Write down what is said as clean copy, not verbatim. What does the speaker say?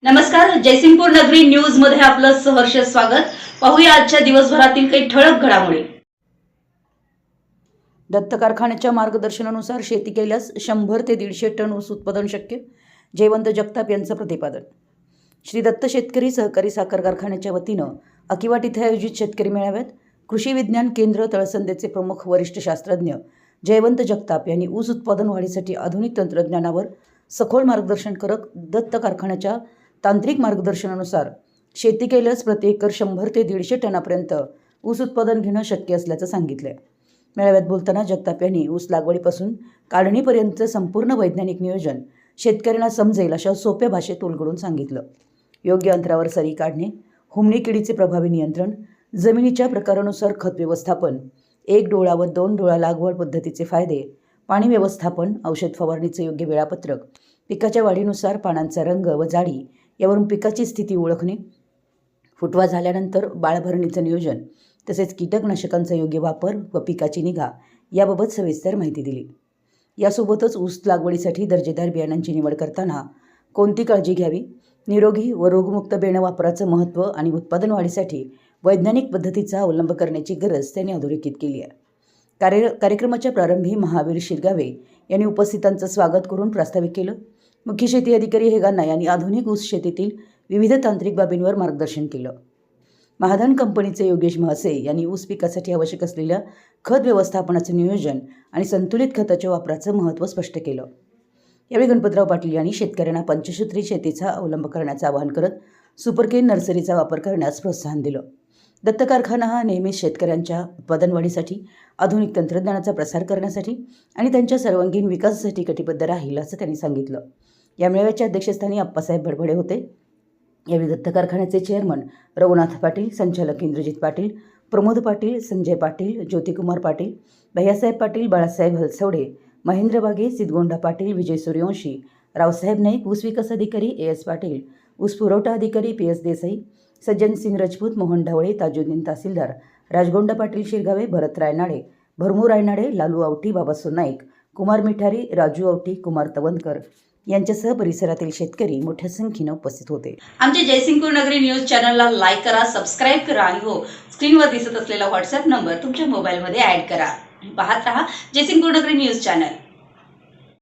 नमस्कार, जयसिंगपूर नगरी न्यूज मध्ये आपलं सहर्ष स्वागत। पाहूया आजच्या दिवसभरातील काही ठळक घडामोडी। दत्त कारखान्याच्या मार्गदर्शनानुसार शेती केल्यास 100 ते 150 टन ऊस उत्पादन शक्य, जयवंत जगताप यांचं प्रतिपादन। श्री दत्त शेतकरी सहकारी साखर कारखान्याच्या वतीनं अकिवाट इथे आयोजित शेतकरी मेळाव्यात कृषी विज्ञान केंद्र तळसंदेचे प्रमुख वरिष्ठ शास्त्रज्ञ जयवंत जगताप यांनी ऊस उत्पादन वाढीसाठी आधुनिक तंत्रज्ञानावर सखोल मार्गदर्शन करत दत्त कारखान्याच्या तांत्रिक मार्गदर्शनानुसार शेती केल्यास प्रति एकर 100 ते 150 टनापर्यंत ऊस उत्पादन घेणं शक्य असल्याचं सांगितलं। मेळाव्यात बोलताना जगताप यांनी ऊस लागवडीपासून काढणीपर्यंत संपूर्ण वैज्ञानिक नियोजन शेतकऱ्यांना समजेल अशा सोप्या भाषेत उलगडून सांगितलं। योग्य अंतरावर सरी काढणे, हुमणी किडीचे प्रभावी नियंत्रण, जमिनीच्या प्रकारानुसार खत व्यवस्थापन, 1 डोळा व 2 डोळा लागवड पद्धतीचे फायदे, पाणी व्यवस्थापन, औषध फवारणीचे योग्य वेळापत्रक, पिकाच्या वाढीनुसार पानांचा रंग व जाडी यावरून पिकाची स्थिती ओळखणे, फुटवा झाल्यानंतर बाळभरणीचं नियोजन तसेच कीटकनाशकांचा योग्य वापर व पिकाची निगा याबाबत सविस्तर माहिती दिली। यासोबतच ऊस लागवडीसाठी दर्जेदार बियाणांची निवड करताना कोणती काळजी घ्यावी, निरोगी व रोगमुक्त बियाणं वापराचं महत्त्व आणि उत्पादन वाढीसाठी वैज्ञानिक पद्धतीचा अवलंब करण्याची गरज त्यांनी अधोरेखित केली आहे। कार्यक्रमाच्या प्रारंभी महावीर शिरगावे यांनी उपस्थितांचं स्वागत करून प्रास्ताविक केलं। मुख्य शेती अधिकारी हेगांना यांनी आधुनिक ऊस शेतीतील विविध तांत्रिक बाबींवर मार्गदर्शन केलं। महाधन कंपनीचे योगेश महसे यांनी ऊस पिकासाठी आवश्यक असलेल्या खत व्यवस्थापनाचं नियोजन आणि संतुलित खताच्या वापराचं महत्त्व स्पष्ट केलं। यावेळी गणपतराव पाटील यांनी शेतकऱ्यांना पंचसूत्री शेतीचा अवलंब करण्याचं आवाहन करत सुपरकेन नर्सरीचा वापर करण्यास प्रोत्साहन दिलं। दत्त कारखाना हा नेहमीच शेतकऱ्यांच्या उत्पादन वाढीसाठी आधुनिक तंत्रज्ञानाचा प्रसार करण्यासाठी आणि त्यांच्या सर्वांगीण विकासासाठी कटिबद्ध राहील असं त्यांनी सांगितलं। या मेळाव्याच्या अध्यक्षस्थानी आप्पासाहेब बडबडे होते। यावेळी दत्त कारखान्याचे चेअरमन रघुनाथ पाटील, संचालक इंद्रजित पाटील, प्रमोद पाटील, संजय पाटील, ज्योतिकुमार पाटील, भैयासाहेब पाटील, बाळासाहेब हलसवडे, महेंद्र बागे, सिद्धगोंडा पाटील, विजय सूर्यवंशी, रावसाहेब नाईक, ऊस विकास अधिकारी एस पाटील, ऊस पुरवठा अधिकारी PS देसाई, सज्जन सिंग राजपूत, मोहन ढवळे, ताजुद्दीन तहसीलदार, राजगोंडा पाटील शिरगावे, भरत रायनाडे, भरमू रायनाडे, लालू आवटी, बाबासो नाईक, कुमार मिठारी, राजू आवटी, कुमार तवनकर यांच्यासह परिसरातील शेतकरी मोठ्या संख्येने उपस्थित होते। आमच्या जयसिंगपूर नगरी न्यूज चॅनलला लाईक करा, सबस्क्राईब करा आणि हो, स्क्रीनवर दिसत असलेला व्हॉट्सअप नंबर तुमच्या मोबाईलमध्ये ॲड करा। पाहत रहा जयसिंगपूर नगरी न्यूज चॅनल।